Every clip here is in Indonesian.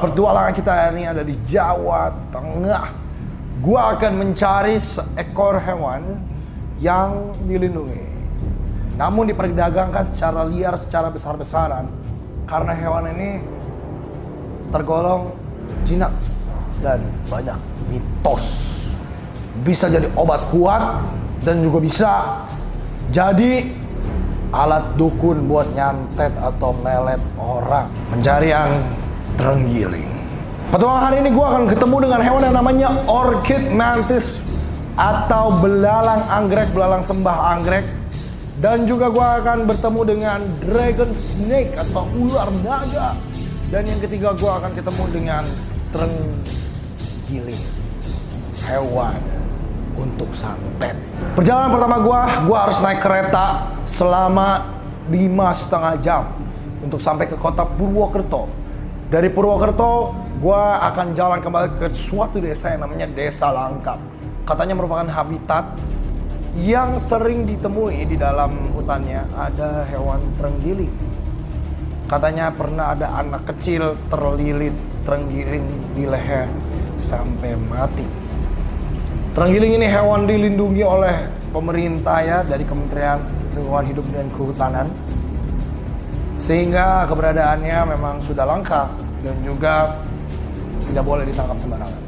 Pertualangan kita ini ada di Jawa Tengah. Gua akan mencari seekor hewan yang dilindungi, namun diperdagangkan secara liar, secara besar-besaran. Karena hewan ini tergolong jinak dan banyak mitos. Bisa jadi obat kuat dan juga bisa jadi alat dukun buat nyantet atau melet orang. Mencari yang terenggiling. Pertemuan hari ini gue akan ketemu dengan hewan yang namanya Orchid Mantis atau belalang anggrek, belalang sembah anggrek. Dan juga gue akan bertemu dengan Dragon Snake atau ular naga. Dan yang ketiga gue akan ketemu dengan terenggiling, hewan untuk santet. Perjalanan pertama gue harus naik kereta selama 5,5 jam untuk sampai ke kota Purwokerto. Dari Purwokerto, gue akan jalan kembali ke suatu desa yang namanya Desa Langkap. Katanya merupakan habitat yang sering ditemui di dalam hutannya. Ada hewan terenggiling. Katanya pernah ada anak kecil terlilit terenggiling di leher sampai mati. Terenggiling ini hewan dilindungi oleh pemerintah ya, dari Kementerian Lingkungan Hidup dan Kehutanan. Sehingga keberadaannya memang sudah langka dan juga tidak boleh ditangkap sembarangan.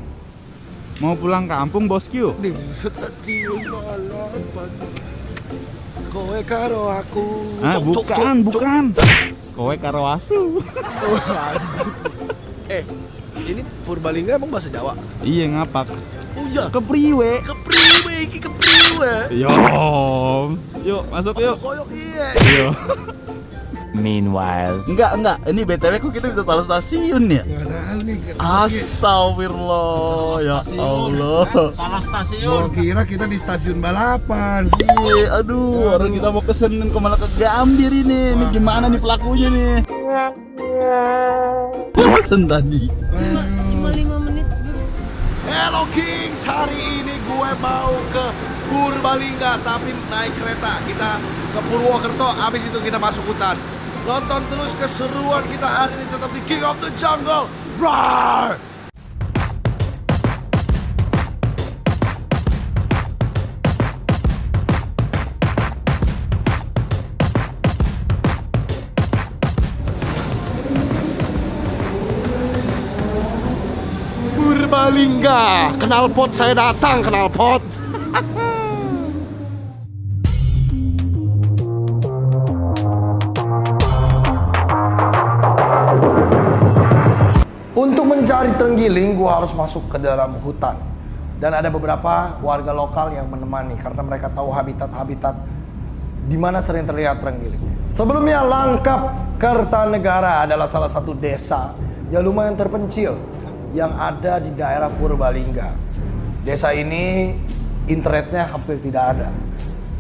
Mau pulang kampung bosku? Kowe karo aku. Bukan. Kowe karo asu. Ini Purbalingga emang bahasa Jawa? Iya, ngapak. Oh iya. Kepriwe. Yuk, masuk yuk. Koyok iya. Yuk. Meanwhile, Enggak. Ini BTW kok kita bisa salah stasiun ya? Astagfirullah, ya Allah. Salah stasiun. Gua kira kita di stasiun balapan. Iya, aduh, orang kita mau ke Senen kok malah ke Gambir ini. Ini gimana nih pelakunya nih? Pesen tadi. Cuma 5 menit. Hello Kings, hari ini gue mau ke Purbalingga tapi naik kereta. Kita ke Purwokerto, habis itu kita masuk hutan. Nonton terus keseruan kita hari ini tetap di King of the Jungle. Roar! Purbalingga, knalpot saya datang, knalpot. Untuk mencari terenggiling, gua harus masuk ke dalam hutan. Dan ada beberapa warga lokal yang menemani karena mereka tahu habitat-habitat di mana sering terlihat terenggiling. Sebelumnya, Langkap Kertanegara adalah salah satu desa yang lumayan terpencil yang ada di daerah Purbalingga. Desa ini internetnya hampir tidak ada.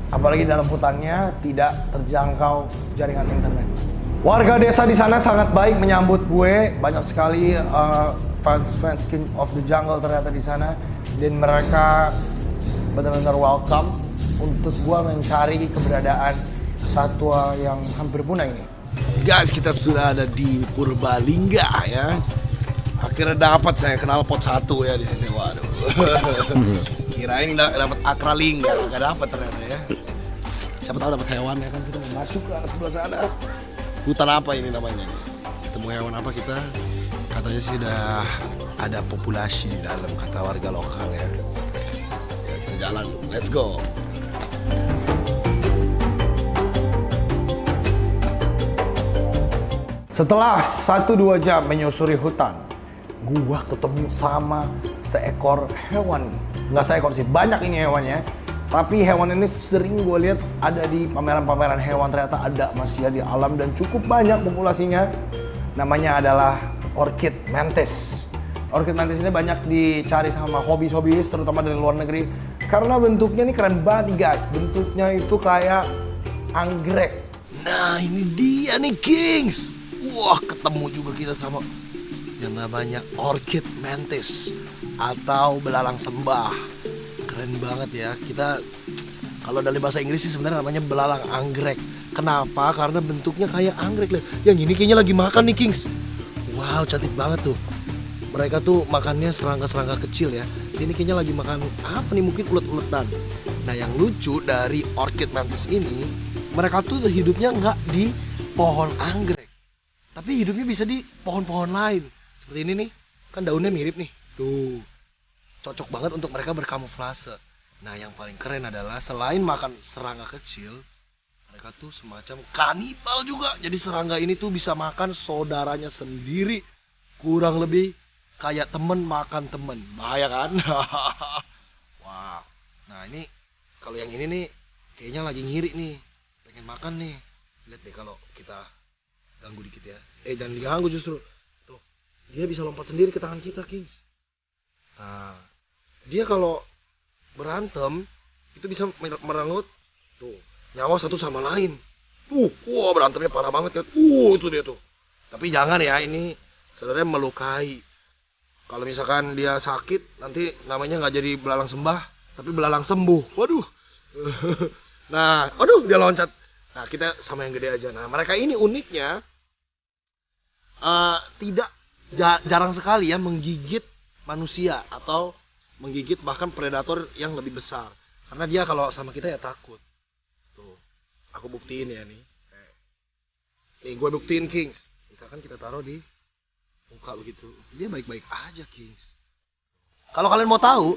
Apalagi dalam hutannya tidak terjangkau jaringan internet. Warga desa di sana sangat baik menyambut gue. Banyak sekali fans King of the Jungle ternyata di sana, dan mereka benar-benar welcome untuk gue mencari keberadaan satwa yang hampir punah ini. Guys, kita sudah ada di Purbalingga ya. Akhirnya dapat saya knalpot 1 ya di sini. Waduh. Kirain dapat akraling, nggak dapat ternyata ya. Siapa tahu dapat hewan ya kan, kita mau masuk ke sebelah sana. Hutan apa ini namanya nih? Ketemu hewan apa kita? Katanya sih udah ada populasi di dalam, kata warga lokal ya. Ya kita jalan, let's go. Setelah 1-2 jam menyusuri hutan, gua ketemu sama seekor hewan. Nggak seekor sih, banyak ini hewannya. Tapi hewan ini sering gue lihat ada di pameran-pameran hewan, ternyata ada masih ya di alam dan cukup banyak populasinya. Namanya adalah Orchid Mantis. Orchid Mantis ini banyak dicari sama hobis-hobis, terutama dari luar negeri. Karena bentuknya ini keren banget nih guys. Bentuknya itu kayak anggrek. Nah ini dia nih Kings. Wah, ketemu juga kita sama yang namanya Orchid Mantis atau belalang sembah. Keren banget ya. Kita kalau dari bahasa Inggris sih sebenarnya namanya belalang anggrek. Kenapa? Karena bentuknya kayak anggrek. Yang ini kayaknya lagi makan nih Kings. Wow, cantik banget tuh. mereka tuh makannya serangga-serangga kecil ya. Ini kayaknya lagi makan apa nih, mungkin ulet-uletan. Nah yang lucu dari orchid mantis ini, mereka tuh hidupnya nggak di pohon anggrek, tapi hidupnya bisa di pohon-pohon lain. Seperti ini nih, kan daunnya mirip nih. Tuh, cocok banget untuk mereka berkamuflase. Nah yang paling keren adalah selain makan serangga kecil, mereka tuh semacam kanibal juga. Jadi serangga ini tuh bisa makan saudaranya sendiri. Kurang lebih kayak temen makan temen. Bahaya kan? Wow. Nah ini kalau yang ini nih kayaknya lagi ngiri nih, pengen makan nih. Lihat deh kalau kita ganggu dikit ya. Jangan diganggu justru. Tuh, dia bisa lompat sendiri ke tangan kita, Kings. Nah, dia kalau berantem itu bisa merenggut tuh nyawa satu sama lain. Tuh, wah berantemnya parah banget kan. Itu dia tuh. Tapi jangan ya, ini sebenarnya melukai. Kalau misalkan dia sakit, nanti namanya nggak jadi belalang sembah, tapi belalang sembuh. Waduh. Nah, aduh dia loncat. Nah, kita sama yang gede aja. Nah, mereka ini uniknya tidak jarang sekali ya menggigit manusia atau menggigit bahkan predator yang lebih besar. Karena dia kalau sama kita ya takut. Tuh, aku buktiin ya nih. Nih, gue buktiin, Kings. Misalkan kita taruh di muka begitu, dia baik-baik aja, Kings. Kalau kalian mau tahu,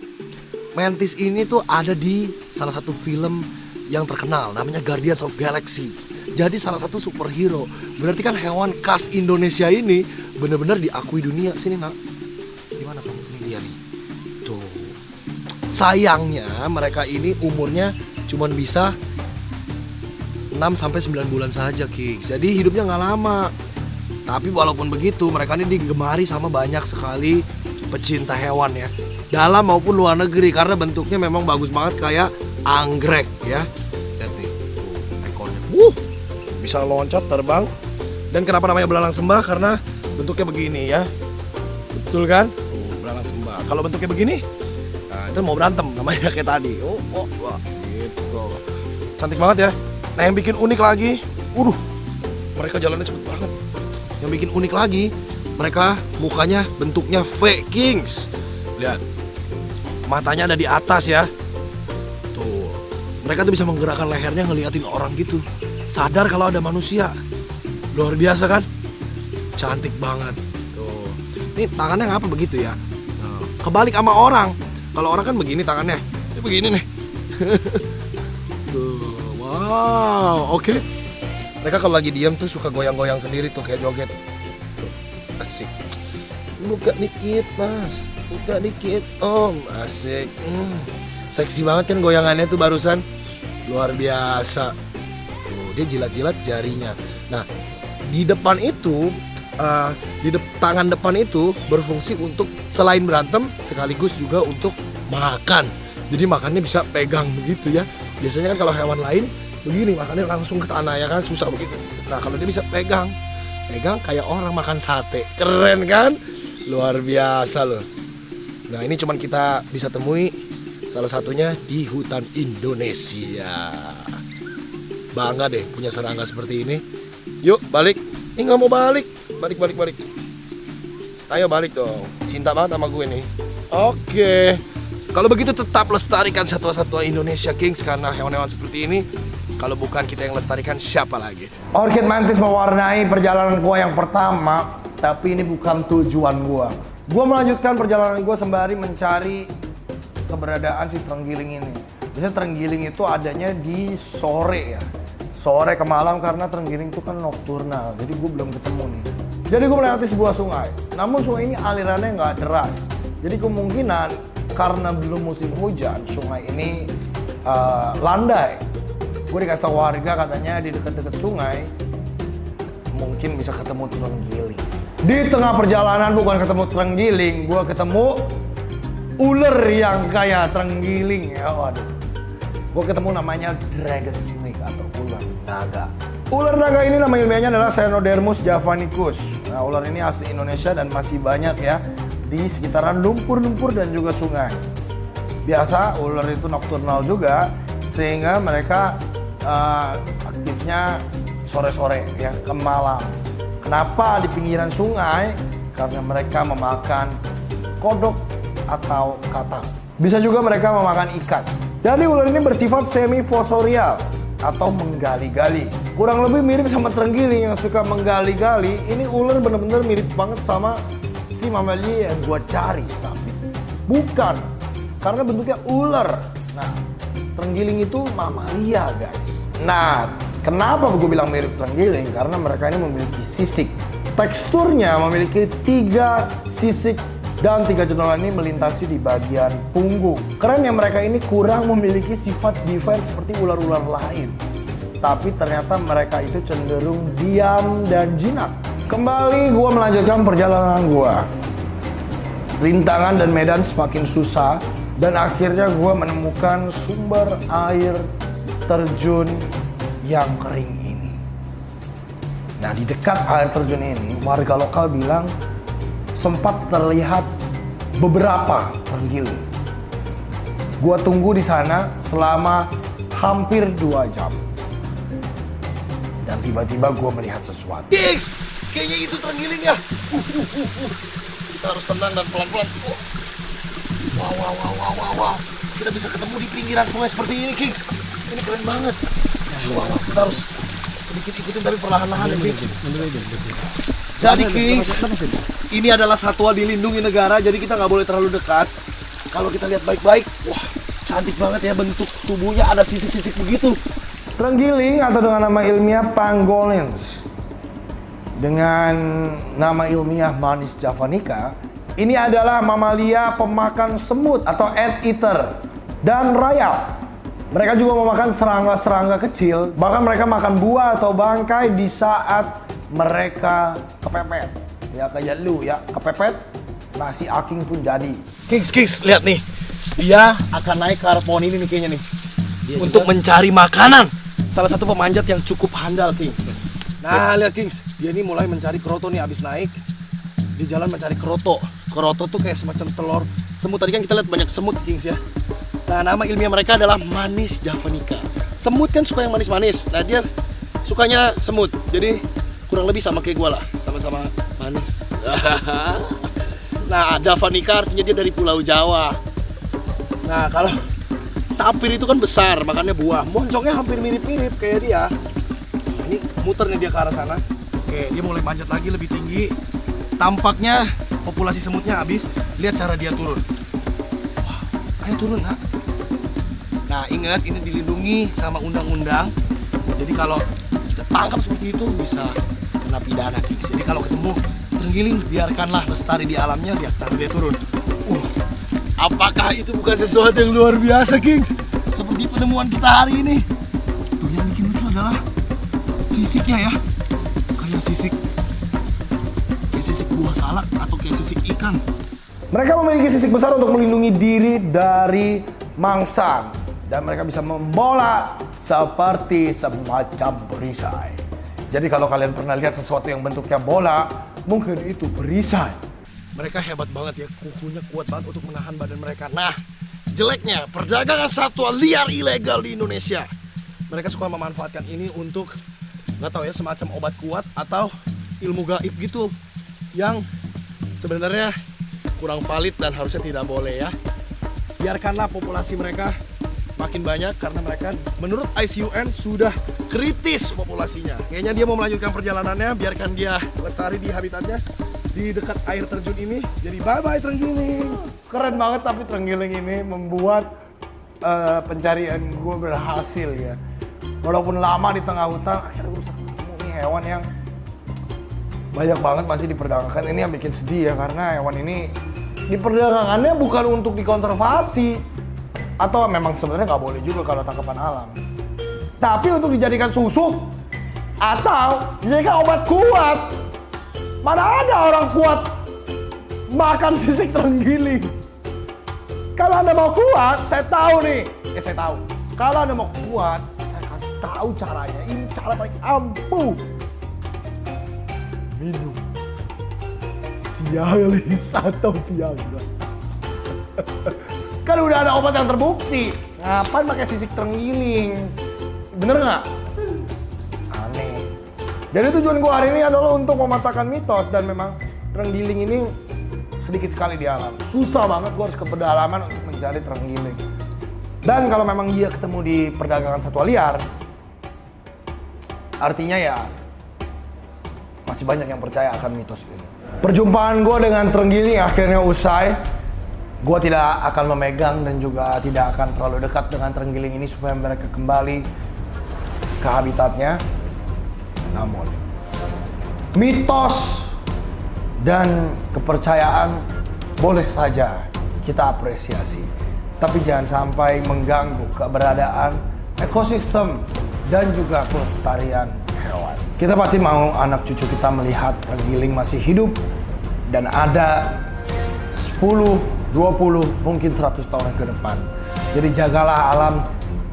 mantis ini tuh ada di salah satu film yang terkenal, namanya Guardians of Galaxy. Jadi salah satu superhero. Berarti kan hewan khas Indonesia ini benar-benar diakui dunia. Sini nak, gimana kamu? Ini dia nih. Tuh. Sayangnya mereka ini umurnya cuman bisa 6-9 bulan saja, Kings. Jadi hidupnya nggak lama. Tapi walaupun begitu, mereka ini digemari sama banyak sekali pecinta hewan ya, dalam maupun luar negeri, karena bentuknya memang bagus banget kayak anggrek ya. Lihat nih, ekornya, bisa loncat, terbang. Dan kenapa namanya belalang sembah? Karena bentuknya begini ya, betul kan? Belalang sembah. Kalau bentuknya begini, nah itu mau berantem namanya kayak tadi. Wah, gitu. Cantik banget ya. Nah yang bikin unik lagi, mereka jalannya cepet banget. Yang bikin unik lagi, mereka mukanya bentuknya V, Kings. Lihat, matanya ada di atas ya. Tuh, mereka tuh bisa menggerakkan lehernya ngeliatin orang gitu. Sadar kalau ada manusia. Luar biasa kan? Cantik banget. Tuh, ini tangannya ngapa begitu ya? Nah, kebalik sama orang. Kalau orang kan begini tangannya, ini begini nih. Tuh, wow, oke. Mereka kalau lagi diam tuh suka goyang-goyang sendiri tuh kayak joget. Tuh, asik. Buka dikit mas, buka dikit om, asik. Seksi banget kan goyangannya tuh barusan. Luar biasa. Tuh, dia jilat-jilat jarinya. Nah, di depan itu, tangan depan itu berfungsi untuk selain berantem sekaligus juga untuk makan. Jadi makannya bisa pegang begitu ya. Biasanya kan kalau hewan lain begini makannya langsung ke tanah ya kan, susah begitu. Nah kalau dia bisa pegang kayak orang makan sate, keren kan? Luar biasa loh. Nah ini cuman kita bisa temui salah satunya di hutan Indonesia. Bangga deh punya serangga seperti ini. Yuk balik. Ini nggak mau balik. Balik. Ayo balik dong. Cinta banget sama gue nih. Oke. Kalau begitu tetap lestarikan satwa-satwa Indonesia, Kings, karena hewan-hewan seperti ini kalau bukan kita yang lestarikan, siapa lagi? Orchid mantis mewarnai perjalanan gua yang pertama, tapi ini bukan tujuan gua. Gua melanjutkan perjalanan gua sembari mencari keberadaan si terenggiling ini. Biasanya terenggiling itu adanya di sore ya. Sore ke malam karena terenggiling itu kan nokturnal. Jadi gua belum ketemu nih. Jadi gua melewati sebuah sungai. Namun sungai ini alirannya nggak deras. Jadi kemungkinan karena belum musim hujan, sungai ini landai. Gue dikasih tahu warga katanya di dekat-dekat sungai mungkin bisa ketemu terenggiling. Di tengah perjalanan bukan ketemu terenggiling, gue ketemu ular yang kayak terenggiling ya. Waduh. Gue ketemu namanya dragon snake atau ular naga. Ular naga ini nama ilmiahnya adalah Cenodermus javanicus. Nah, ular ini asli Indonesia dan masih banyak ya di sekitaran lumpur-lumpur dan juga sungai. Biasa ular itu nokturnal juga, sehingga mereka aktifnya sore-sore ya, ke malam. Kenapa di pinggiran sungai? karena mereka memakan kodok atau katak. Bisa juga mereka memakan ikan. Jadi ular ini bersifat semi-fosorial atau menggali-gali. Kurang lebih mirip sama terenggiling yang suka menggali-gali. Ini ular bener-bener mirip banget sama si mamalia yang gua cari. Tapi bukan, karena bentuknya ular. Nah, terenggiling itu mamalia guys. Nah, kenapa gue bilang mirip terenggiling? Karena mereka ini memiliki sisik. Teksturnya memiliki 3 sisik dan 3 jenolan ini melintasi di bagian punggung. Keren ya, mereka ini kurang memiliki sifat defense seperti ular-ular lain. Tapi ternyata mereka itu cenderung diam dan jinak. Kembali gue melanjutkan perjalanan gue. Rintangan dan medan semakin susah. Dan akhirnya gue menemukan sumber air terjun yang kering ini. Nah, di dekat air terjun ini, warga lokal bilang sempat terlihat beberapa terenggiling. Gua tunggu di sana selama hampir 2 jam. Dan tiba-tiba gua melihat sesuatu. Gigs, kayaknya itu terenggiling ya. Kita harus tenang dan pelan-pelan. Wow. Kita bisa ketemu di pinggiran sungai seperti ini, Gigs. Ini keren banget. Wow, kita harus sedikit ikutin tapi perlahan-lahan ya, Gigs. Jadi Kings, ini adalah satwa dilindungi negara, jadi kita nggak boleh terlalu dekat. Kalau kita lihat baik-baik, wah cantik banget ya bentuk tubuhnya, ada sisik-sisik begitu. Terenggiling atau dengan nama ilmiah pangolins, dengan nama ilmiah Manis javanica, ini adalah mamalia pemakan semut atau ant-eater dan rayap. Mereka juga memakan serangga-serangga kecil, bahkan mereka makan buah atau bangkai di saat mereka kepepet. Ya kayak lu ya, kepepet, nasi aking pun jadi. Kings, lihat nih. Dia akan naik ke arah pohon ini nih kayaknya nih. Untuk mencari makanan. Salah satu pemanjat yang cukup handal, Kings. Nah, lihat Kings. Dia ini mulai mencari keroto nih abis naik. Di jalan mencari keroto. Keroto tuh kayak semacam telur semut. Tadi kan kita lihat banyak semut, Kings ya. Nah, nama ilmiah mereka adalah Manis javanica. Semut kan suka yang manis-manis. Nah, dia sukanya semut. Jadi kurang lebih sama kayak gue lah, sama-sama manis. Nah, javanica artinya dia dari Pulau Jawa. Nah, kalau tapir itu kan besar, makannya buah. Moncongnya hampir mirip-mirip kayak dia. Ini muter nih dia ke arah sana. Oke, dia mulai manjat lagi lebih tinggi. Tampaknya populasi semutnya habis. Lihat cara dia turun. Wah, ayo turun, nak. Nah, ingat ini dilindungi sama undang-undang. Jadi kalau tangkap seperti itu bisa kena pidana, Kings. Jadi kalau ketemu terenggiling, biarkanlah lestari di alamnya, lihat taruh dia turun. Apakah itu bukan sesuatu yang luar biasa, Kings? Seperti penemuan kita hari ini. Tuh, yang bikin lucu adalah sisiknya ya. Kayak sisik buah salak atau kayak sisik ikan. Mereka memiliki sisik besar untuk melindungi diri dari mangsa. Dan mereka bisa membola seperti semacam perisai. Jadi kalau kalian pernah lihat sesuatu yang bentuknya bola, mungkin itu perisai. Mereka hebat banget ya, kukunya kuat banget untuk menahan badan mereka. Nah, jeleknya perdagangan satwa liar ilegal di Indonesia. Mereka suka memanfaatkan ini untuk, nggak tahu ya, semacam obat kuat atau ilmu gaib gitu. Yang sebenarnya kurang valid dan harusnya tidak boleh ya. Biarkanlah populasi mereka makin banyak karena mereka menurut ICUN sudah kritis populasinya. Kayaknya dia mau melanjutkan perjalanannya, biarkan dia lestari di habitatnya di dekat air terjun ini. Jadi bye-bye terenggiling. Keren banget, tapi terenggiling ini membuat pencarian gue berhasil ya. Walaupun lama di tengah hutan, akhirnya gue bisa ketemu nih hewan yang banyak banget masih diperdagangkan. Ini yang bikin sedih ya, karena hewan ini diperdagangkannya bukan untuk dikonservasi. Atau memang sebenarnya nggak boleh juga kalau tangkapan alam. Tapi untuk dijadikan susu atau dijadikan obat kuat. Mana ada orang kuat makan sisik terenggiling. Kalau Anda mau kuat, saya tahu nih. Saya tahu. Kalau Anda mau kuat, saya kasih tahu caranya. Ini cara paling ampuh. Minum Cialis atau Viagra. Kan udah ada obat yang terbukti. Ngapain pakai sisik terenggiling? Bener nggak? Aneh. Jadi tujuan gue hari ini adalah untuk mematahkan mitos, dan memang terenggiling ini sedikit sekali di alam. Susah banget gue harus ke pedalaman untuk mencari terenggiling. Dan kalau memang dia ketemu di perdagangan satwa liar, artinya ya masih banyak yang percaya akan mitos ini. Perjumpaan gue dengan terenggiling akhirnya usai. Gue tidak akan memegang dan juga tidak akan terlalu dekat dengan terenggiling ini supaya mereka kembali ke habitatnya. Namun, mitos dan kepercayaan boleh saja kita apresiasi. Tapi jangan sampai mengganggu keberadaan ekosistem dan juga kelestarian hewan. Kita pasti mau anak cucu kita melihat terenggiling masih hidup dan ada 10, 20, mungkin 100 tahun ke depan. Jadi jagalah alam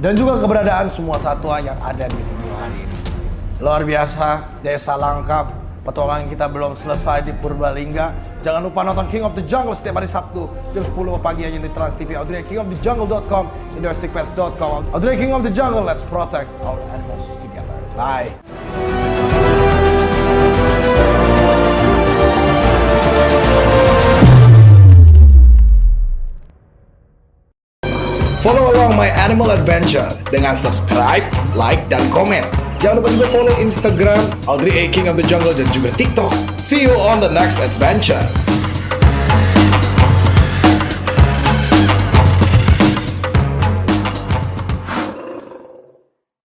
dan juga keberadaan semua satwa yang ada di video hari ini. Luar biasa, desa lengkap. Petualangan kita belum selesai di Purbalingga. Jangan lupa nonton King of the Jungle setiap hari Sabtu jam 10 pagi hanya di Trans TV. Audrey kingofthejungle.com, indosticpass.com. Audrey King of the Jungle, let's protect our animals together. Bye. Follow along my animal adventure dengan subscribe, like, dan komen. Jangan lupa juga follow Instagram Audrey A King of the Jungle dan juga TikTok. See you on the next adventure.